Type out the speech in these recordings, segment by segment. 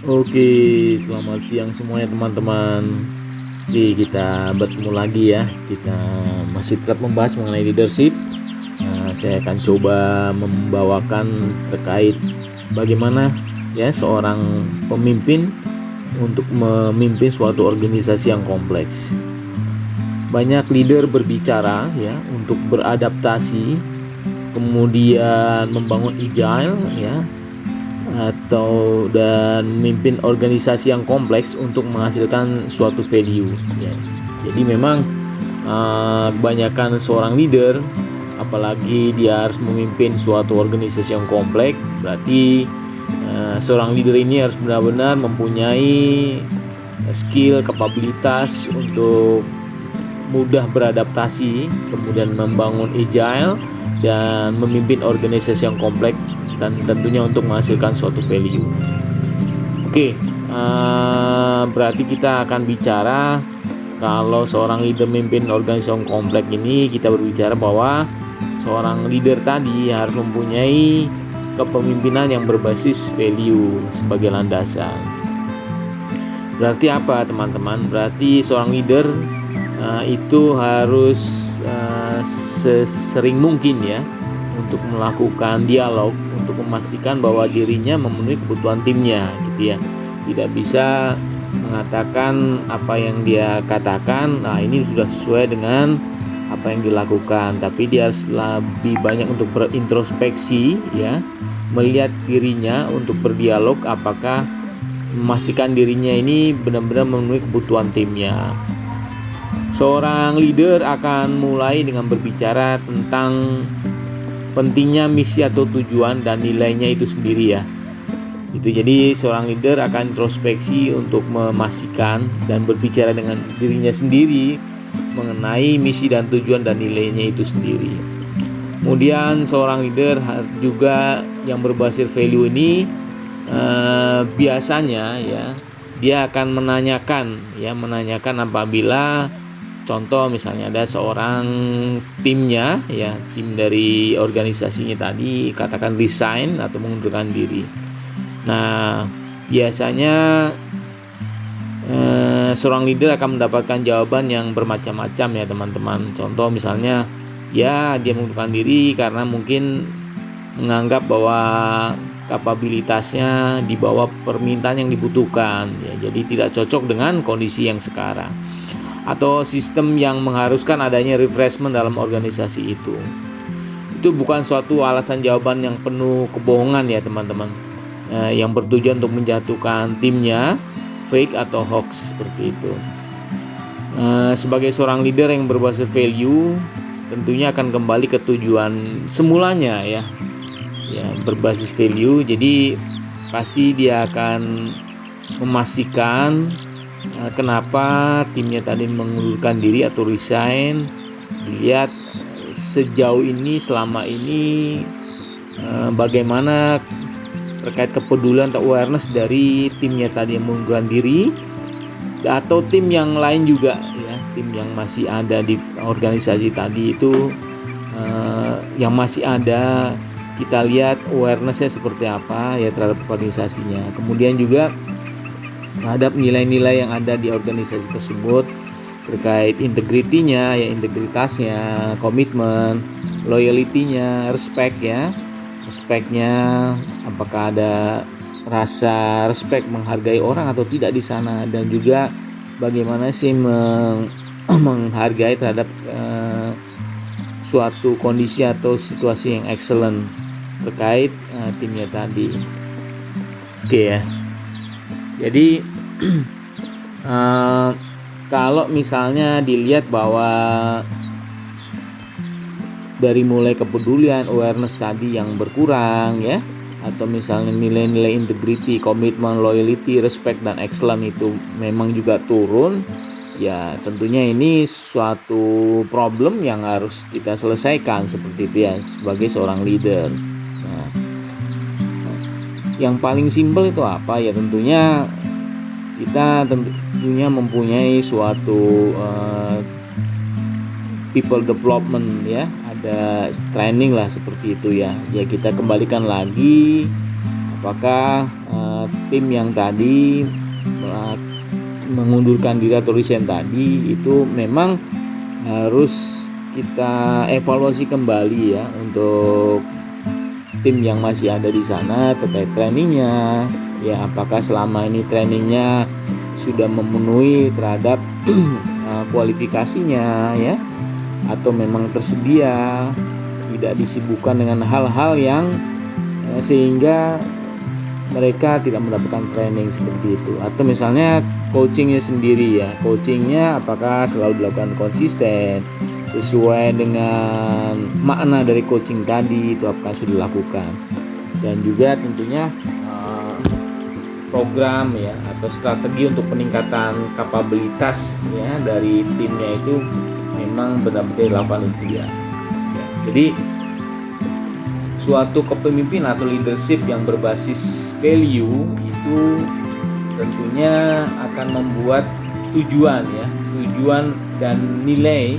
Oke, selamat siang semuanya teman-teman. Oke, kita bertemu lagi ya. Kita masih tetap membahas mengenai leadership. Saya akan coba membawakan terkait bagaimana ya seorang pemimpin untuk memimpin suatu organisasi yang kompleks. Banyak leader berbicara ya untuk beradaptasi, kemudian membangun agile ya, dan memimpin organisasi yang kompleks untuk menghasilkan suatu value ya. Jadi memang kebanyakan seorang leader, apalagi dia harus memimpin suatu organisasi yang kompleks, berarti seorang leader ini harus benar-benar mempunyai skill, kapabilitas untuk mudah beradaptasi, kemudian membangun agile dan memimpin organisasi yang kompleks, dan tentunya untuk menghasilkan suatu value. Oke, berarti kita akan bicara kalau seorang leader memimpin organisasi yang kompleks ini, kita berbicara bahwa seorang leader tadi harus mempunyai kepemimpinan yang berbasis value sebagai landasan. Berarti apa teman-teman? Berarti seorang leader itu harus sesering mungkin ya untuk melakukan dialog untuk memastikan bahwa dirinya memenuhi kebutuhan timnya gitu ya. Tidak bisa mengatakan apa yang dia katakan, nah ini sudah sesuai dengan apa yang dilakukan, tapi dia harus lebih banyak untuk berintrospeksi ya, melihat dirinya untuk berdialog apakah memastikan dirinya ini benar-benar memenuhi kebutuhan timnya. Seorang leader akan mulai dengan berbicara tentang pentingnya misi atau tujuan dan nilainya itu sendiri ya. Itu jadi seorang leader akan introspeksi untuk memastikan dan berbicara dengan dirinya sendiri mengenai misi dan tujuan dan nilainya itu sendiri. Kemudian seorang leader juga yang berbasis value ini biasanya ya dia akan menanyakan apabila contoh misalnya ada seorang timnya ya, tim dari organisasinya tadi katakan resign atau mengundurkan diri. Nah, biasanya seorang leader akan mendapatkan jawaban yang bermacam-macam ya teman-teman. Contoh misalnya ya dia mengundurkan diri karena mungkin menganggap bahwa kapabilitasnya di bawah permintaan yang dibutuhkan ya, jadi tidak cocok dengan kondisi yang sekarang, atau sistem yang mengharuskan adanya refreshment dalam organisasi itu. Itu bukan suatu alasan jawaban yang penuh kebohongan ya teman-teman, yang bertujuan untuk menjatuhkan timnya, fake atau hoax seperti itu. Sebagai seorang leader yang berbasis value, tentunya akan kembali ke tujuan semulanya ya, berbasis value. Jadi pasti dia akan memastikan kenapa timnya tadi mengundurkan diri atau resign, dilihat sejauh ini selama ini bagaimana terkait kepedulian atau awareness dari timnya tadi yang mengundurkan diri atau tim yang lain juga ya, tim yang masih ada di organisasi tadi itu yang masih ada, kita lihat awarenessnya seperti apa ya terhadap organisasinya. Kemudian juga terhadap nilai-nilai yang ada di organisasi tersebut terkait integritinya ya, integritasnya, komitmen, loyalty-nya, respectnya, apakah ada rasa respect, menghargai orang atau tidak di sana, dan juga bagaimana sih menghargai terhadap suatu kondisi atau situasi yang excellent terkait timnya tadi. Oke ya. Jadi kalau misalnya dilihat bahwa dari mulai kepedulian, awareness tadi yang berkurang ya, atau misalnya nilai-nilai integrity, komitmen, loyalty, respect dan excellent itu memang juga turun, ya tentunya ini suatu problem yang harus kita selesaikan seperti itu ya sebagai seorang leader. Nah, yang paling simpel itu apa ya, tentunya kita mempunyai suatu people development ya, ada training lah seperti itu ya. Ya kita kembalikan lagi apakah tim yang tadi mengundurkan diri atau resign tadi itu memang harus kita evaluasi kembali ya untuk tim yang masih ada di sana terkait trainingnya ya, apakah selama ini trainingnya sudah memenuhi terhadap kualifikasinya ya, atau memang tersedia tidak disibukkan dengan hal-hal yang sehingga mereka tidak mendapatkan training seperti itu, atau misalnya coachingnya sendiri ya, coachingnya apakah selalu dilakukan konsisten sesuai dengan makna dari coaching tadi itu apakah sudah dilakukan, dan juga tentunya program ya atau strategi untuk peningkatan kapabilitas ya dari timnya itu memang benar-benar dilakukan itu ya. Jadi suatu kepemimpinan atau leadership yang berbasis value itu tentunya akan membuat tujuan dan nilai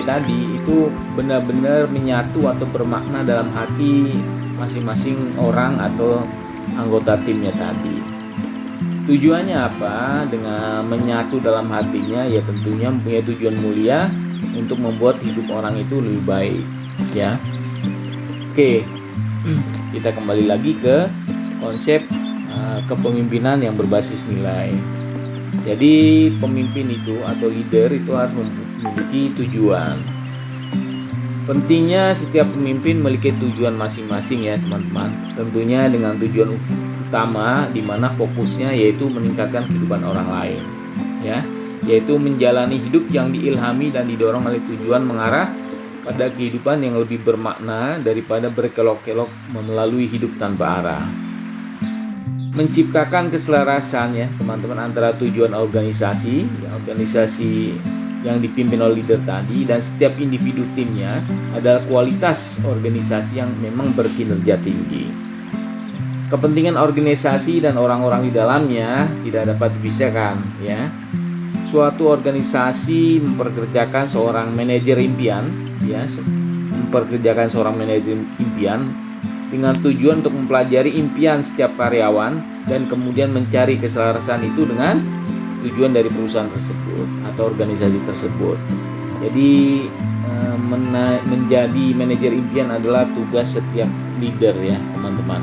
tadi itu benar-benar menyatu atau bermakna dalam hati masing-masing orang atau anggota timnya tadi. Tujuannya apa? Dengan menyatu dalam hatinya ya tentunya mempunyai tujuan mulia untuk membuat hidup orang itu lebih baik ya. Oke, kita kembali lagi ke konsep kepemimpinan yang berbasis nilai. Jadi pemimpin itu atau leader itu harus memiliki tujuan. Pentingnya setiap pemimpin memiliki tujuan masing-masing ya teman-teman. Tentunya dengan tujuan utama di mana fokusnya yaitu meningkatkan kehidupan orang lain ya, yaitu menjalani hidup yang diilhami dan didorong oleh tujuan mengarah pada kehidupan yang lebih bermakna daripada berkelok-kelok melalui hidup tanpa arah. Menciptakan keselarasan ya teman-teman antara tujuan organisasi yang dipimpin oleh leader tadi dan setiap individu timnya adalah kualitas organisasi yang memang berkinerja tinggi. Kepentingan organisasi dan orang-orang di dalamnya tidak dapat dipisahkan ya. Suatu organisasi mempekerjakan seorang manajer impian ya, dengan tujuan untuk mempelajari impian setiap karyawan dan kemudian mencari keselarasan itu dengan tujuan dari perusahaan tersebut atau organisasi tersebut. Jadi menjadi manajer impian adalah tugas setiap leader ya teman-teman.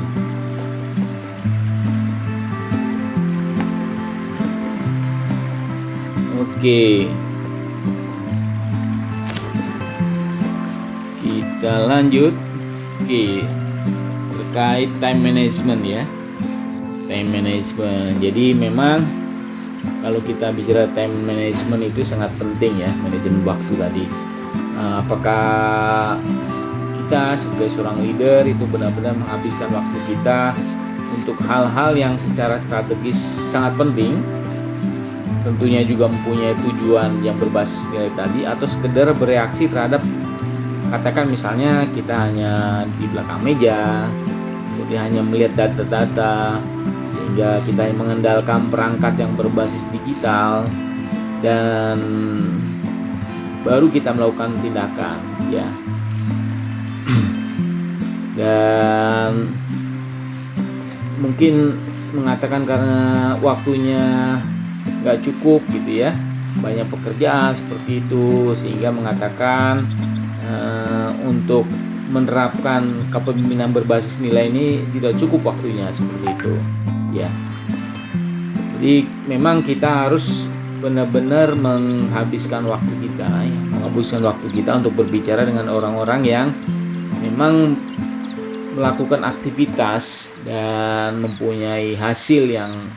Oke, kita lanjut. Oke, terkait time management ya, time management. Jadi memang kalau kita bicara time management itu sangat penting ya, manajemen waktu tadi. Apakah kita sebagai seorang leader itu benar-benar menghabiskan waktu kita untuk hal-hal yang secara strategis sangat penting, tentunya juga mempunyai tujuan yang berbasis nilai tadi, atau sekedar bereaksi terhadap katakan misalnya kita hanya di belakang meja, kemudian hanya melihat data-data sehingga kita mengandalkan perangkat yang berbasis digital dan baru kita melakukan tindakan ya. Dan mungkin mengatakan karena waktunya nggak cukup gitu ya, banyak pekerjaan seperti itu sehingga mengatakan untuk menerapkan kepemimpinan berbasis nilai ini tidak cukup waktunya seperti itu ya. Jadi memang kita harus benar-benar menghabiskan waktu kita untuk berbicara dengan orang-orang yang memang melakukan aktivitas dan mempunyai hasil yang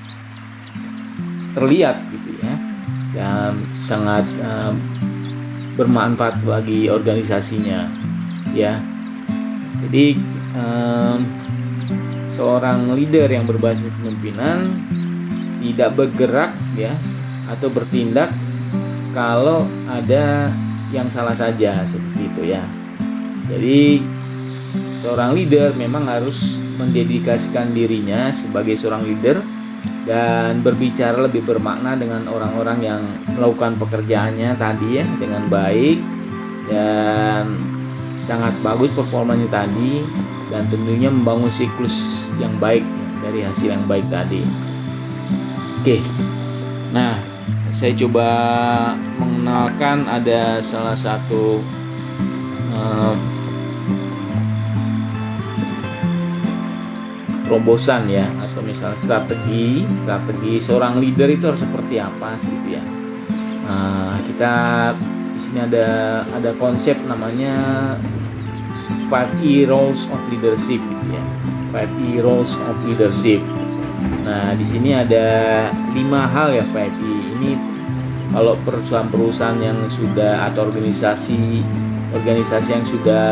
terlihat gitu ya, dan sangat bermanfaat bagi organisasinya ya. Jadi seorang leader yang berbasis kepemimpinan tidak bergerak ya atau bertindak kalau ada yang salah saja seperti itu ya. Jadi seorang leader memang harus mendedikasikan dirinya sebagai seorang leader dan berbicara lebih bermakna dengan orang-orang yang melakukan pekerjaannya tadi ya dengan baik dan sangat bagus performanya tadi, dan tentunya membangun siklus yang baik dari hasil yang baik tadi. Oke. Nah, saya coba mengenalkan ada salah satu terobosan ya, atau misalnya strategi seorang leader itu harus seperti apa gitu ya. Nah, kita di sini ada konsep namanya 5E roles of leadership gitu ya. 5E roles of leadership. Nah, di sini ada 5 hal ya 5E. Ini kalau perusahaan-perusahaan yang sudah atau organisasi yang sudah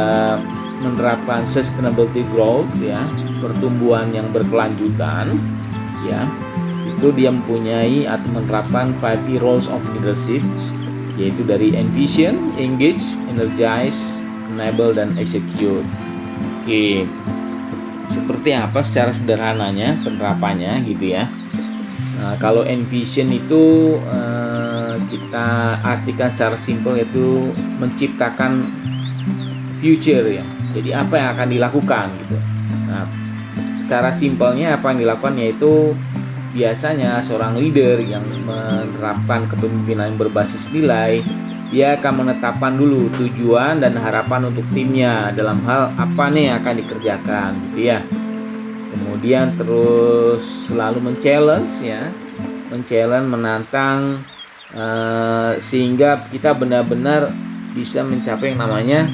menerapkan sustainability growth ya, pertumbuhan yang berkelanjutan ya, itu dia mempunyai atau menerapkan 5E roles of leadership, yaitu dari envision, engage, energize, enable, dan execute. Oke, seperti apa secara sederhananya penerapannya gitu ya. Nah, kalau envision itu kita artikan secara simpel, yaitu menciptakan future ya. Jadi apa yang akan dilakukan gitu. Nah, secara simpelnya apa yang dilakukan yaitu biasanya seorang leader yang menerapkan kepemimpinan yang berbasis nilai, dia akan menetapkan dulu tujuan dan harapan untuk timnya dalam hal apa nih yang akan dikerjakan gitu ya. Kemudian terus selalu menantang sehingga kita benar-benar bisa mencapai yang namanya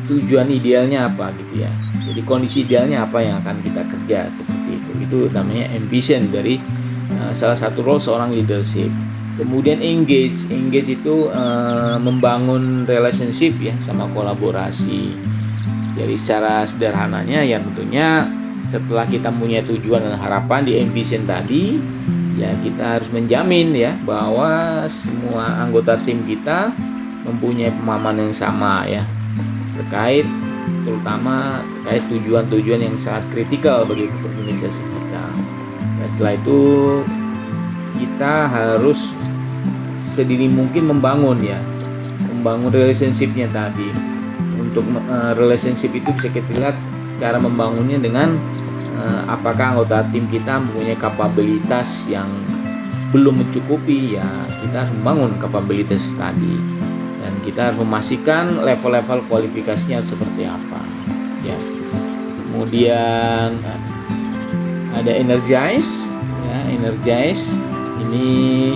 tujuan idealnya apa gitu ya. Jadi kondisi idealnya apa yang akan kita kerja, seperti itu. Itu namanya envision dari salah satu role seorang leadership. Kemudian engage itu membangun relationship ya, sama kolaborasi. Jadi secara sederhananya ya, tentunya setelah kita punya tujuan dan harapan di envision tadi, ya kita harus menjamin ya bahwa semua anggota tim kita mempunyai pemahaman yang sama ya, terutama terkait tujuan-tujuan yang sangat kritikal bagi organisasi kita. Nah, setelah itu kita harus sedini mungkin membangun relationship-nya tadi. Untuk relationship itu bisa kita lihat cara membangunnya dengan apakah anggota tim kita mempunyai kapabilitas yang belum mencukupi, ya kita harus membangun kapabilitas tadi, dan kita harus memastikan level-level kualifikasinya seperti apa ya. Kemudian ada energize ini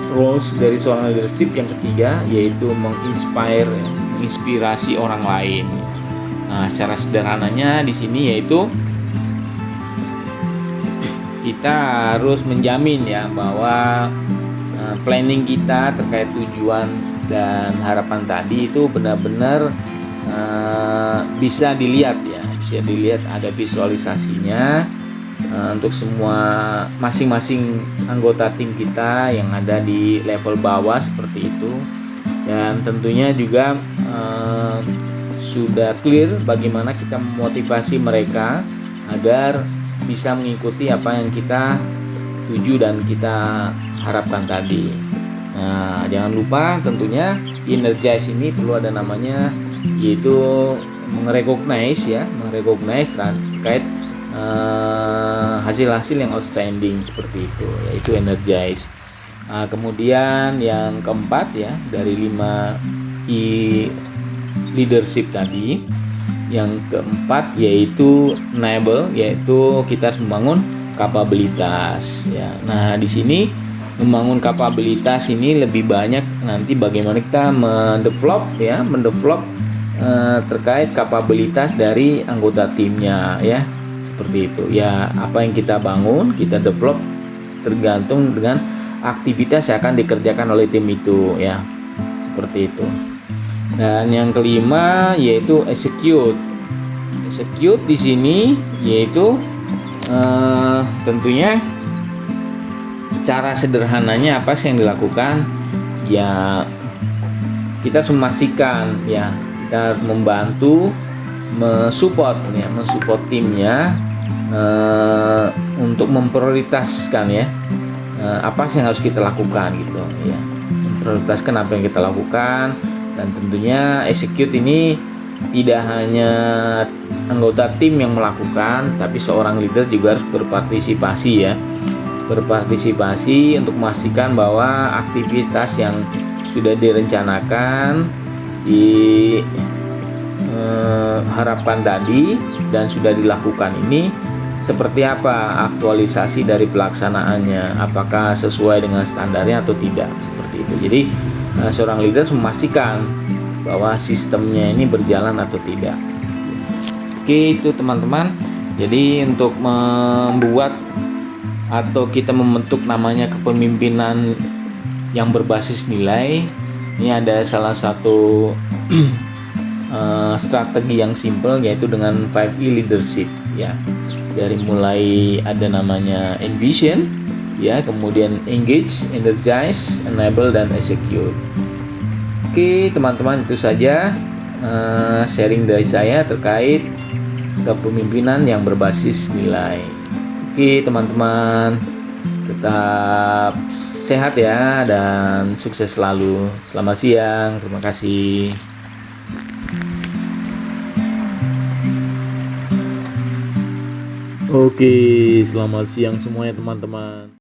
roles dari seorang leadership yang ketiga, yaitu menginspirasi orang lain. Nah, secara sederhananya di sini yaitu kita harus menjamin ya bahwa planning kita terkait tujuan dan harapan tadi itu benar-benar bisa dilihat ada visualisasinya untuk semua masing-masing anggota tim kita yang ada di level bawah seperti itu. Dan tentunya juga sudah clear bagaimana kita memotivasi mereka agar bisa mengikuti apa yang kita tuju dan kita harapkan tadi. Nah, jangan lupa tentunya energize ini perlu ada namanya, yaitu merecognize terkait hasil-hasil yang outstanding seperti itu, yaitu energize. Nah, kemudian yang keempat ya, dari 5E leadership tadi, yang keempat yaitu enable, yaitu kita harus membangun kapabilitas ya. Nah, di sini membangun kapabilitas ini lebih banyak nanti bagaimana kita mendevelop terkait kapabilitas dari anggota timnya ya, seperti itu ya. Apa yang kita bangun, kita develop tergantung dengan aktivitas yang akan dikerjakan oleh tim itu ya, seperti itu. Dan yang kelima yaitu execute di sini, yaitu tentunya cara sederhananya apa sih yang dilakukan ya, kita harus memastikan ya, kita harus membantu mensupport timnya untuk memprioritaskan ya apa sih yang harus kita lakukan gitu ya, memprioritaskan apa yang kita lakukan, Dan tentunya execute ini tidak hanya anggota tim yang melakukan, tapi seorang leader juga harus berpartisipasi ya. Berpartisipasi untuk memastikan bahwa aktivitas yang sudah direncanakan di harapan tadi dan sudah dilakukan ini seperti apa aktualisasi dari pelaksanaannya, apakah sesuai dengan standarnya atau tidak, seperti itu. Jadi seorang leader memastikan bahwa sistemnya ini berjalan atau tidak. Oke, itu teman-teman. Jadi untuk membuat atau kita membentuk namanya kepemimpinan yang berbasis nilai, ini ada salah satu strategi yang simple, yaitu dengan 5E leadership ya. Dari mulai ada namanya envision ya, kemudian engage, energize, enable, dan execute. Oke teman-teman, itu saja sharing dari saya terkait kepemimpinan yang berbasis nilai. Oke teman-teman, tetap sehat ya dan sukses selalu. Selamat siang, terima kasih. Oke, selamat siang semuanya teman-teman.